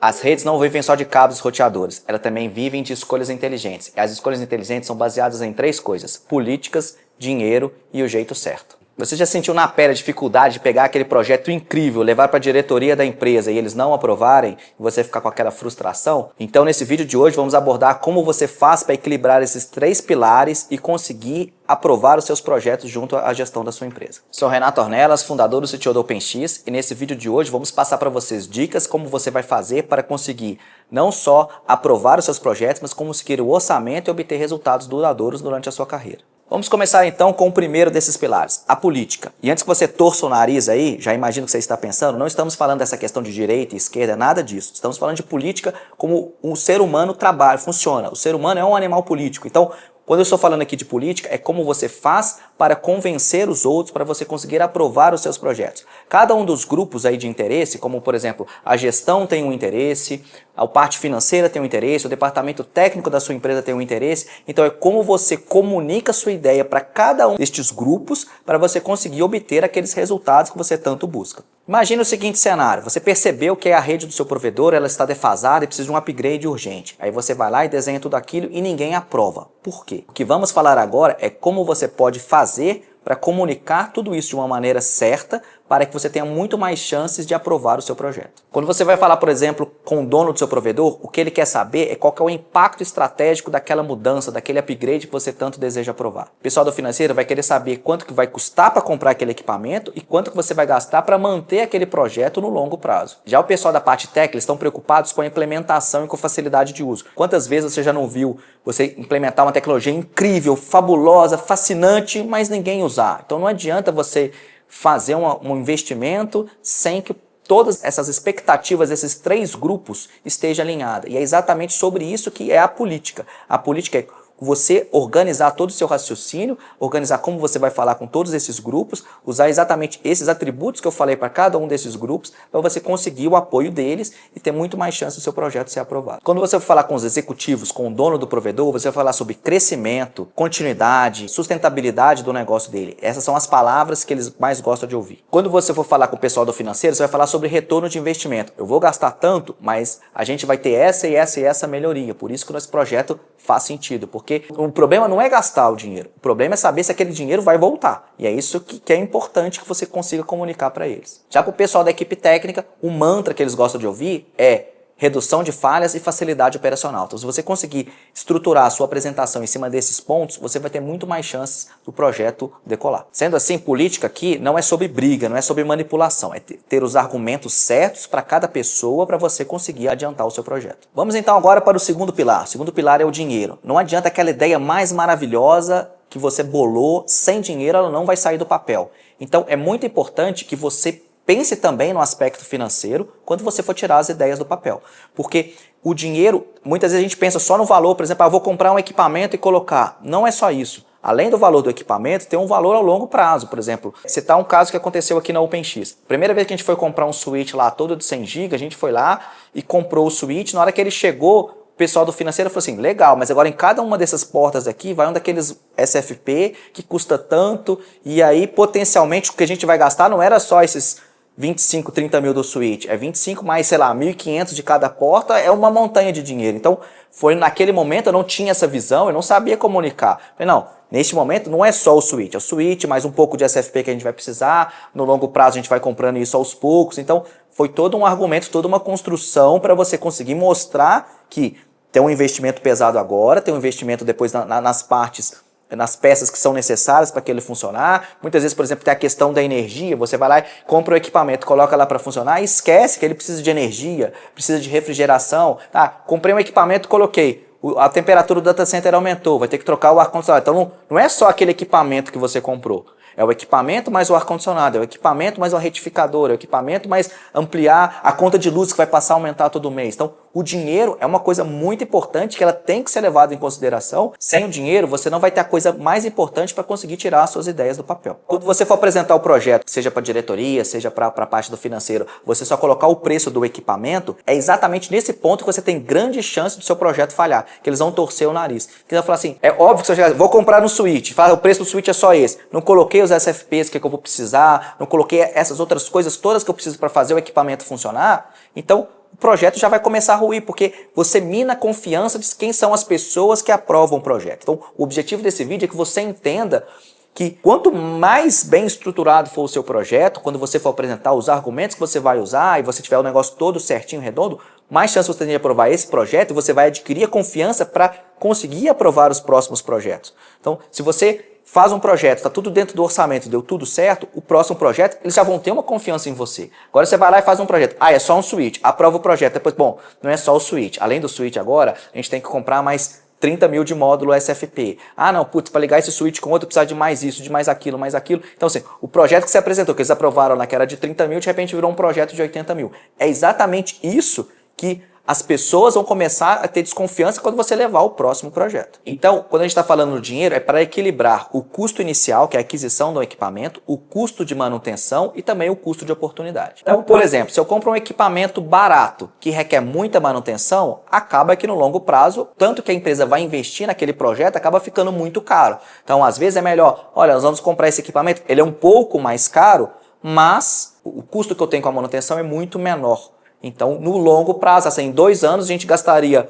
As redes não vivem só de cabos e roteadores, elas também vivem de escolhas inteligentes. E as escolhas inteligentes são baseadas em 3 coisas: políticas, dinheiro e o jeito certo. Você já sentiu na pele a dificuldade de pegar aquele projeto incrível, levar para a diretoria da empresa e eles não aprovarem e você ficar com aquela frustração? Então nesse vídeo de hoje vamos abordar como você faz para equilibrar esses 3 pilares e conseguir aprovar os seus projetos junto à gestão da sua empresa. Sou Renato Ornelas, fundador do CTO do OpenX, e nesse vídeo de hoje vamos passar para vocês dicas como você vai fazer para conseguir não só aprovar os seus projetos, mas como conseguir o orçamento e obter resultados duradouros durante a sua carreira. Vamos começar então com o primeiro desses pilares, a política. E antes que você torça o nariz aí, já imagino que você está pensando, não estamos falando dessa questão de direita e esquerda, nada disso. Estamos falando de política como o ser humano trabalha, funciona. O ser humano é um animal político. Então, quando eu estou falando aqui de política, é como você faz para convencer os outros, para você conseguir aprovar os seus projetos. Cada um dos grupos aí de interesse, como por exemplo, a gestão tem um interesse, a parte financeira tem um interesse, o departamento técnico da sua empresa tem um interesse, então é como você comunica a sua ideia para cada um destes grupos para você conseguir obter aqueles resultados que você tanto busca. Imagina o seguinte cenário, você percebeu que a rede do seu provedor ela está defasada e precisa de um upgrade urgente. Aí você vai lá e desenha tudo aquilo e ninguém aprova. Por quê? O que vamos falar agora é como você pode fazer para comunicar tudo isso de uma maneira certa para que você tenha muito mais chances de aprovar o seu projeto. Quando você vai falar, por exemplo, com o dono do seu provedor, o que ele quer saber é qual que é o impacto estratégico daquela mudança, daquele upgrade que você tanto deseja aprovar. O pessoal do financeiro vai querer saber quanto que vai custar para comprar aquele equipamento e quanto que você vai gastar para manter aquele projeto no longo prazo. Já o pessoal da parte técnica estão preocupados com a implementação e com facilidade de uso. Quantas vezes você já não viu você implementar uma tecnologia incrível, fabulosa, fascinante, mas ninguém usar? Então não adianta você fazer um investimento sem que todas essas expectativas desses 3 grupos estejam alinhadas. E é exatamente sobre isso que é a política. A política é você organizar todo o seu raciocínio, organizar como você vai falar com todos esses grupos, usar exatamente esses atributos que eu falei para cada um desses grupos, para você conseguir o apoio deles e ter muito mais chance do seu projeto ser aprovado. Quando você for falar com os executivos, com o dono do provedor, você vai falar sobre crescimento, continuidade, sustentabilidade do negócio dele. Essas são as palavras que eles mais gostam de ouvir. Quando você for falar com o pessoal do financeiro, você vai falar sobre retorno de investimento. Eu vou gastar tanto, mas a gente vai ter essa e essa e essa melhoria. Por isso que o nosso projeto faz sentido, porque o problema não é gastar o dinheiro, o problema é saber se aquele dinheiro vai voltar. E é isso que é importante que você consiga comunicar para eles. Já para o pessoal da equipe técnica, o mantra que eles gostam de ouvir é redução de falhas e facilidade operacional. Então, se você conseguir estruturar a sua apresentação em cima desses pontos, você vai ter muito mais chances do projeto decolar. Sendo assim, política aqui não é sobre briga, não é sobre manipulação, é ter os argumentos certos para cada pessoa para você conseguir adiantar o seu projeto. Vamos então agora para o segundo pilar. O segundo pilar é o dinheiro. Não adianta aquela ideia mais maravilhosa que você bolou, sem dinheiro ela não vai sair do papel. Então, é muito importante que você pense também no aspecto financeiro quando você for tirar as ideias do papel. Porque o dinheiro, muitas vezes a gente pensa só no valor, por exemplo, eu vou comprar um equipamento e colocar. Não é só isso. Além do valor do equipamento, tem um valor a longo prazo. Por exemplo, citar um caso que aconteceu aqui na OpenX. Primeira vez que a gente foi comprar um switch lá todo de 100 GB, a gente foi lá e comprou o switch. Na hora que ele chegou, o pessoal do financeiro falou assim, legal, mas agora em cada uma dessas portas aqui vai um daqueles SFP que custa tanto e aí potencialmente o que a gente vai gastar não era só esses 25, 30 mil do switch, é 25 mais, sei lá, 1.500 de cada porta, é uma montanha de dinheiro. Então, foi naquele momento, eu não tinha essa visão, eu não sabia comunicar. Falei, não, neste momento não é só o switch, é o switch, mais um pouco de SFP que a gente vai precisar, no longo prazo a gente vai comprando isso aos poucos. Então, foi todo um argumento, toda uma construção para você conseguir mostrar que tem um investimento pesado agora, tem um investimento depois nas partes, nas peças que são necessárias para que ele funcionar. Muitas vezes, por exemplo, tem a questão da energia, você vai lá e compra o equipamento, coloca lá para funcionar e esquece que ele precisa de energia, precisa de refrigeração. Tá, comprei um equipamento, coloquei, a temperatura do data center aumentou, vai ter que trocar o ar-condicionado. Então não é só aquele equipamento que você comprou. É o equipamento mais o ar-condicionado, é o equipamento mais o retificador, é o equipamento mais ampliar a conta de luz que vai passar a aumentar todo mês. Então, o dinheiro é uma coisa muito importante que ela tem que ser levada em consideração. Sem o dinheiro, você não vai ter a coisa mais importante para conseguir tirar as suas ideias do papel. Quando você for apresentar o projeto, seja para a diretoria, seja para a parte do financeiro, você só colocar o preço do equipamento, é exatamente nesse ponto que você tem grande chance do seu projeto falhar, que eles vão torcer o nariz. Que eles vão falar assim, é óbvio que você vai vou comprar um switch, o preço do switch é só esse. Não coloquei os SFPs que eu vou precisar, não coloquei essas outras coisas todas que eu preciso para fazer o equipamento funcionar. Então, o projeto já vai começar a ruir, porque você mina a confiança de quem são as pessoas que aprovam o projeto. Então, o objetivo desse vídeo é que você entenda que quanto mais bem estruturado for o seu projeto, quando você for apresentar os argumentos que você vai usar e você tiver o negócio todo certinho, redondo, mais chance você tem de aprovar esse projeto e você vai adquirir a confiança para conseguir aprovar os próximos projetos. Então, se você faz um projeto, está tudo dentro do orçamento, deu tudo certo, o próximo projeto, eles já vão ter uma confiança em você. Agora você vai lá e faz um projeto. É só um switch, aprova o projeto. Depois, bom, não é só o switch. Além do switch agora, a gente tem que comprar mais 30 mil de módulo SFP. Não, putz, para ligar esse switch com outro precisa de mais isso, de mais aquilo, mais aquilo. Então, assim, o projeto que você apresentou, que eles aprovaram lá, que era de 30 mil, de repente virou um projeto de 80 mil. É exatamente isso que as pessoas vão começar a ter desconfiança quando você levar o próximo projeto. Então, quando a gente está falando no dinheiro, é para equilibrar o custo inicial, que é a aquisição do equipamento, o custo de manutenção e também o custo de oportunidade. Então, por exemplo, se eu compro um equipamento barato que requer muita manutenção, acaba que no longo prazo, tanto que a empresa vai investir naquele projeto, acaba ficando muito caro. Então, às vezes é melhor, olha, nós vamos comprar esse equipamento, ele é um pouco mais caro, mas o custo que eu tenho com a manutenção é muito menor. Então, no longo prazo, assim, em 2 anos, a gente gastaria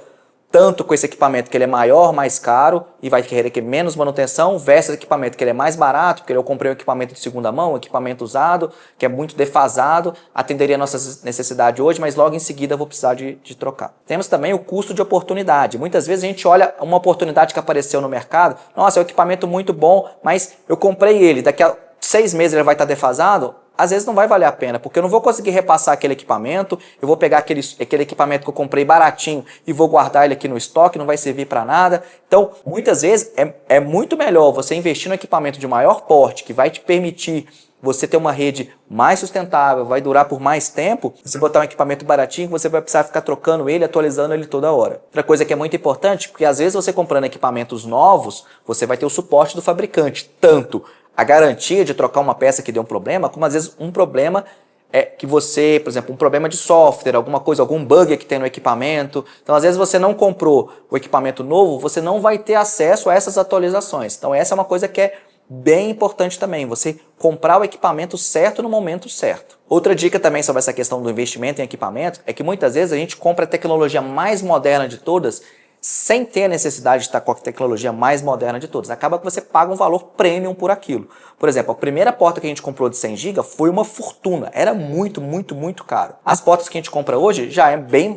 tanto com esse equipamento que ele é maior, mais caro e vai requerer menos manutenção, versus equipamento que ele é mais barato, porque eu comprei um equipamento de segunda mão, um equipamento usado, que é muito defasado, atenderia a nossa necessidade hoje, mas logo em seguida eu vou precisar de trocar. Temos também o custo de oportunidade. Muitas vezes a gente olha uma oportunidade que apareceu no mercado, nossa, é um equipamento muito bom, mas eu comprei ele, daqui a 6 meses ele vai estar defasado. Às vezes não vai valer a pena, porque eu não vou conseguir repassar aquele equipamento, eu vou pegar aquele equipamento que eu comprei baratinho e vou guardar ele aqui no estoque, não vai servir para nada. Então, muitas vezes é muito melhor você investir no equipamento de maior porte, que vai te permitir você ter uma rede mais sustentável, vai durar por mais tempo, você botar um equipamento baratinho, você vai precisar ficar trocando ele, atualizando ele toda hora. Outra coisa que é muito importante, porque às vezes você comprando equipamentos novos, você vai ter o suporte do fabricante, tanto a garantia de trocar uma peça que deu um problema, como às vezes um problema é que você, por exemplo, um problema de software, alguma coisa, algum bug que tem no equipamento. Então, às vezes você não comprou o equipamento novo, você não vai ter acesso a essas atualizações. Então, essa é uma coisa que é bem importante também, você comprar o equipamento certo no momento certo. Outra dica também sobre essa questão do investimento em equipamento é que muitas vezes a gente compra a tecnologia mais moderna de todas sem ter a necessidade de estar com a tecnologia mais moderna de todas. Acaba que você paga um valor premium por aquilo. Por exemplo, a primeira porta que a gente comprou de 100 GB foi uma fortuna. Era muito, muito, muito caro. As portas que a gente compra hoje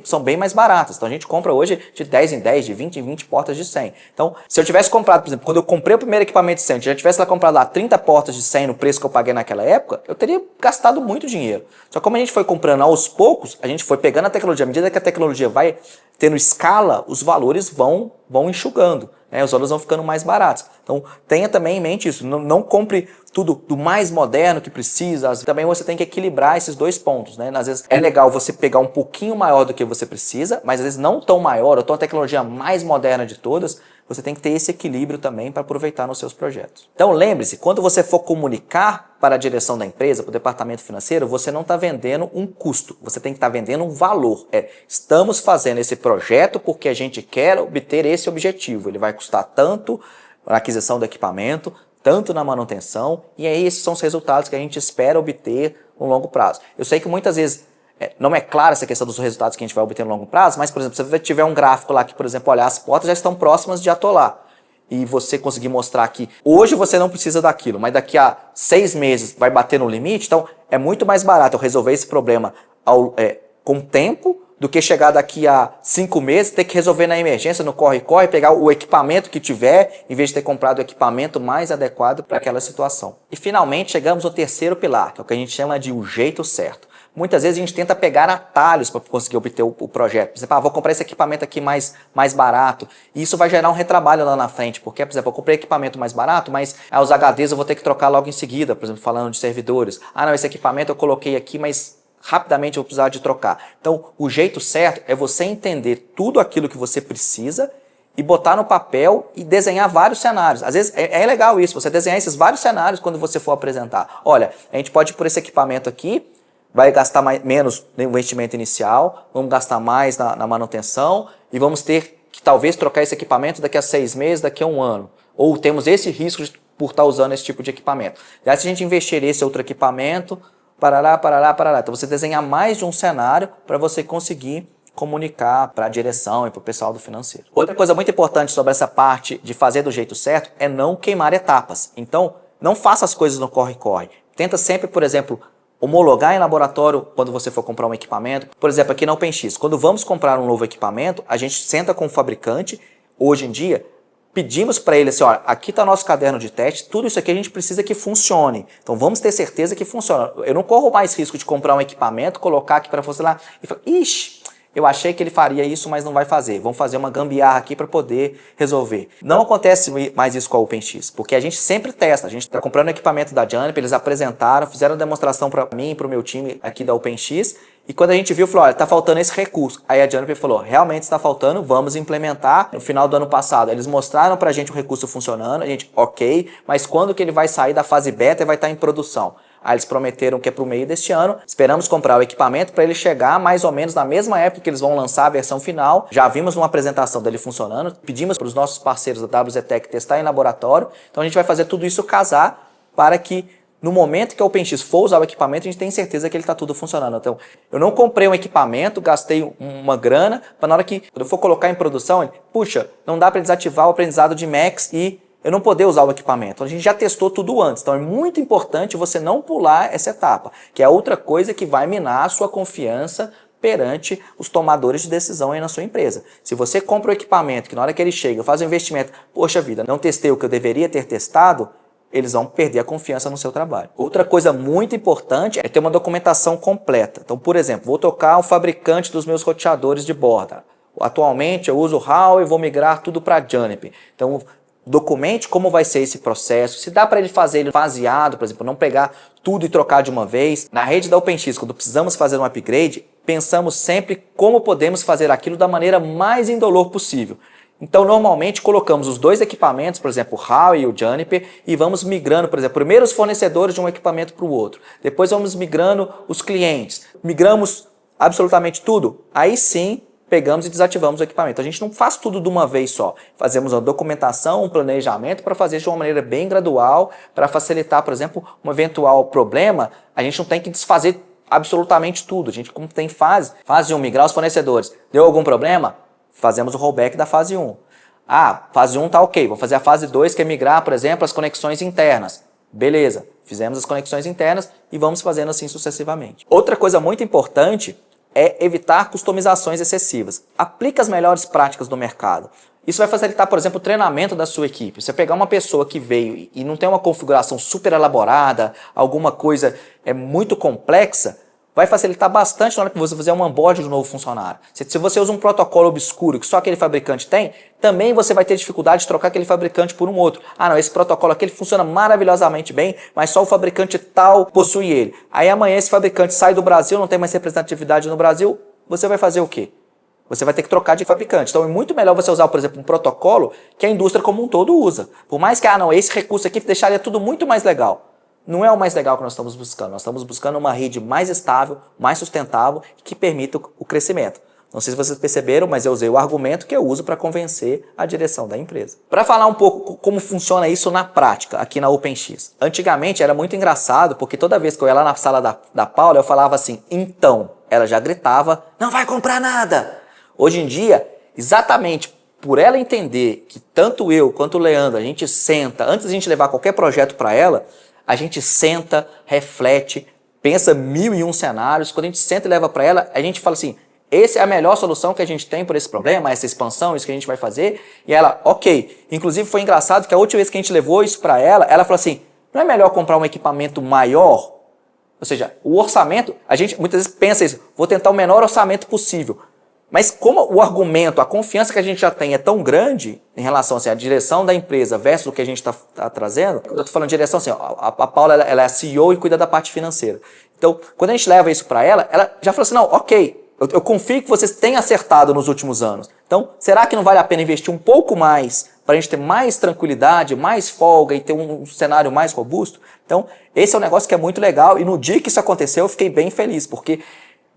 são bem mais baratas. Então a gente compra hoje de 10 em 10, de 20 em 20 portas de 100. Então, se eu tivesse comprado, por exemplo, quando eu comprei o primeiro equipamento de 100, já tivesse lá comprado lá 30 portas de 100 no preço que eu paguei naquela época, eu teria gastado muito dinheiro. Só que como a gente foi comprando aos poucos, a gente foi pegando a tecnologia. À medida que a tecnologia vai tendo escala, os valores vão enxugando, né? Os valores vão ficando mais baratos. Então, tenha também em mente isso. Não compre tudo do mais moderno que precisa. Também você tem que equilibrar esses dois pontos, né? Às vezes é legal você pegar um pouquinho maior do que você precisa, mas às vezes não tão maior, ou tão a tecnologia mais moderna de todas. Você tem que ter esse equilíbrio também para aproveitar nos seus projetos. Então lembre-se, quando você for comunicar para a direção da empresa, para o departamento financeiro, você não está vendendo um custo, você tem que estar vendendo um valor. Estamos fazendo esse projeto porque a gente quer obter esse objetivo. Ele vai custar tanto na aquisição do equipamento, tanto na manutenção, e aí esses são os resultados que a gente espera obter no longo prazo. Eu sei que muitas vezes não é clara essa questão dos resultados que a gente vai obter no longo prazo, mas, por exemplo, se você tiver um gráfico lá que, por exemplo, olha, as portas já estão próximas de atolar, e você conseguir mostrar que hoje você não precisa daquilo, mas daqui a 6 meses vai bater no limite, então é muito mais barato eu resolver esse problema com tempo do que chegar daqui a 5 meses, ter que resolver na emergência, no corre-corre, pegar o equipamento que tiver, em vez de ter comprado o equipamento mais adequado para aquela situação. E finalmente chegamos ao terceiro pilar, que é o que a gente chama de o jeito certo. Muitas vezes a gente tenta pegar atalhos para conseguir obter o projeto. Por exemplo, vou comprar esse equipamento aqui mais barato. E isso vai gerar um retrabalho lá na frente. Porque, por exemplo, eu comprei equipamento mais barato, mas os HDs eu vou ter que trocar logo em seguida. Por exemplo, falando de servidores. Não, esse equipamento eu coloquei aqui, mas rapidamente eu vou precisar de trocar. Então, o jeito certo é você entender tudo aquilo que você precisa e botar no papel e desenhar vários cenários. Às vezes é legal isso, você desenhar esses vários cenários quando você for apresentar. Olha, a gente pode ir por esse equipamento aqui, vai gastar menos no investimento inicial, vamos gastar mais na manutenção e vamos ter que talvez trocar esse equipamento daqui a 6 meses, daqui a 1 ano. Ou temos esse risco por estar usando esse tipo de equipamento. Já se a gente investir esse outro equipamento, parará, parará, parará. Então você desenhar mais de um cenário para você conseguir comunicar para a direção e para o pessoal do financeiro. Outra coisa muito importante sobre essa parte de fazer do jeito certo é não queimar etapas. Então, não faça as coisas no corre-corre. Tenta sempre, por exemplo, homologar em laboratório quando você for comprar um equipamento. Por exemplo, aqui na OpenX, quando vamos comprar um novo equipamento, a gente senta com o fabricante, hoje em dia, pedimos para ele assim, ó, aqui está nosso caderno de teste, tudo isso aqui a gente precisa que funcione. Então vamos ter certeza que funciona. Eu não corro mais risco de comprar um equipamento, colocar aqui para funcionar e falar, ixi, eu achei que ele faria isso, mas não vai fazer. Vamos fazer uma gambiarra aqui para poder resolver. Não acontece mais isso com a OpenX, porque a gente sempre testa. A gente está comprando equipamento da Juniper, eles apresentaram, fizeram a demonstração para mim e para o meu time aqui da OpenX, e quando a gente viu, falou, olha, está faltando esse recurso. Aí a Juniper falou, realmente está faltando, vamos implementar. No final do ano passado, eles mostraram para a gente o recurso funcionando, a gente, ok, mas quando que ele vai sair da fase beta e vai estar em produção? Aí eles prometeram que é para o meio deste ano. Esperamos comprar o equipamento para ele chegar mais ou menos na mesma época que eles vão lançar a versão final. Já vimos uma apresentação dele funcionando. Pedimos para os nossos parceiros da WZTech testar em laboratório. Então a gente vai fazer tudo isso casar para que no momento que a OpenX for usar o equipamento, a gente tem certeza que ele está tudo funcionando. Então, eu não comprei um equipamento, gastei uma grana, para na hora que eu for colocar em produção, puxa, não dá para desativar o aprendizado de Max e eu não poder usar o equipamento. A gente já testou tudo antes, então é muito importante você não pular essa etapa, que é outra coisa que vai minar a sua confiança perante os tomadores de decisão aí na sua empresa. Se você compra o equipamento, que na hora que ele chega, faz um investimento, poxa vida, não testei o que eu deveria ter testado, eles vão perder a confiança no seu trabalho. Outra coisa muito importante é ter uma documentação completa. Então, por exemplo, vou tocar o fabricante dos meus roteadores de borda. Atualmente eu uso o HAL e vou migrar tudo para a Juniper. Então, documente como vai ser esse processo, se dá para ele fazer ele faseado, por exemplo, não pegar tudo e trocar de uma vez. Na rede da OpenX, quando precisamos fazer um upgrade, pensamos sempre como podemos fazer aquilo da maneira mais indolor possível. Então, normalmente, colocamos os dois equipamentos, por exemplo, o HAL e o Juniper, e vamos migrando, por exemplo, primeiro os fornecedores de um equipamento para o outro. Depois vamos migrando os clientes. Migramos absolutamente tudo. Aí sim, pegamos e desativamos o equipamento. A gente não faz tudo de uma vez só. Fazemos uma documentação, um planejamento para fazer de uma maneira bem gradual, para facilitar, por exemplo, um eventual problema. A gente não tem que desfazer absolutamente tudo. A gente, como tem fase 1, migrar os fornecedores. Deu algum problema? Fazemos o rollback da fase 1. Ah, fase 1 tá ok, vou fazer a fase 2, que é migrar, por exemplo, as conexões internas. Beleza, fizemos as conexões internas e vamos fazendo assim sucessivamente. Outra coisa muito importante é evitar customizações excessivas. Aplique as melhores práticas do mercado. Isso vai facilitar, por exemplo, o treinamento da sua equipe. Você pegar uma pessoa que veio e não tem uma configuração super elaborada, alguma coisa muito complexa, vai facilitar bastante na hora que você fizer um onboard de um novo funcionário. Se você usa um protocolo obscuro que só aquele fabricante tem, também você vai ter dificuldade de trocar aquele fabricante por um outro. Ah não, esse protocolo aqui ele funciona maravilhosamente bem, mas só o fabricante tal possui ele. Aí amanhã esse fabricante sai do Brasil, não tem mais representatividade no Brasil, você vai fazer o quê? Você vai ter que trocar de fabricante. Então é muito melhor você usar, por exemplo, um protocolo que a indústria como um todo usa. Por mais que, esse recurso aqui deixaria tudo muito mais legal. Não é o mais legal que nós estamos buscando. Nós estamos buscando uma rede mais estável, mais sustentável, que permita o crescimento. Não sei se vocês perceberam, mas eu usei o argumento que eu uso para convencer a direção da empresa. Para falar um pouco como funciona isso na prática, aqui na OpenX. Antigamente era muito engraçado, porque toda vez que eu ia lá na sala da Paula, eu falava assim, então. Ela já gritava, não vai comprar nada. Hoje em dia, exatamente por ela entender que tanto eu quanto o Leandro, a gente senta, antes de a gente levar qualquer projeto para ela, a gente senta, reflete, pensa 1001 cenários. Quando a gente senta e leva para ela, a gente fala assim, essa é a melhor solução que a gente tem para esse problema, essa expansão, isso que a gente vai fazer. E ela, ok. Inclusive foi engraçado que a última vez que a gente levou isso para ela falou assim, não é melhor comprar um equipamento maior? Ou seja, o orçamento, a gente muitas vezes pensa isso, vou tentar o menor orçamento possível. Mas como o argumento, a confiança que a gente já tem é tão grande em relação assim, à direção da empresa versus o que a gente está trazendo, eu estou falando de direção assim, a Paula ela é a CEO e cuida da parte financeira. Então, quando a gente leva isso para ela já falou assim, não, ok, eu confio que vocês têm acertado nos últimos anos. Então, será que não vale a pena investir um pouco mais para a gente ter mais tranquilidade, mais folga e ter um cenário mais robusto? Então, esse é um negócio que é muito legal e no dia que isso aconteceu eu fiquei bem feliz, porque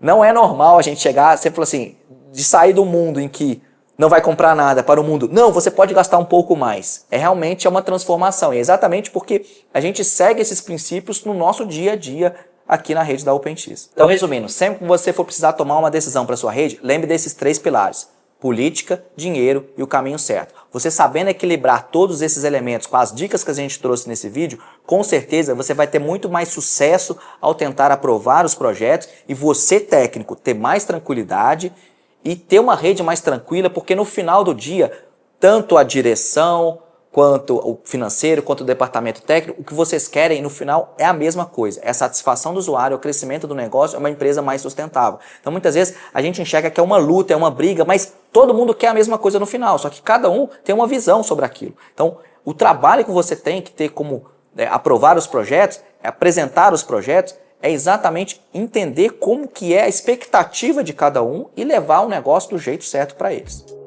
não é normal a gente chegar, sempre falou assim, de sair do mundo em que não vai comprar nada para o mundo, não, você pode gastar um pouco mais. Realmente uma transformação. E é exatamente porque a gente segue esses princípios no nosso dia a dia aqui na rede da OpenX. Então, resumindo, sempre que você for precisar tomar uma decisão para sua rede, lembre desses 3 pilares: política, dinheiro e o caminho certo. Você sabendo equilibrar todos esses elementos com as dicas que a gente trouxe nesse vídeo, com certeza você vai ter muito mais sucesso ao tentar aprovar os projetos e você, técnico, ter mais tranquilidade e ter uma rede mais tranquila, porque no final do dia, tanto a direção, quanto o financeiro, quanto o departamento técnico, o que vocês querem no final é a mesma coisa, é a satisfação do usuário, é o crescimento do negócio, é uma empresa mais sustentável. Então muitas vezes a gente enxerga que é uma luta, é uma briga, mas todo mundo quer a mesma coisa no final, só que cada um tem uma visão sobre aquilo. Então o trabalho que você tem que ter como aprovar os projetos, apresentar os projetos, é exatamente entender como que é a expectativa de cada um e levar o negócio do jeito certo para eles.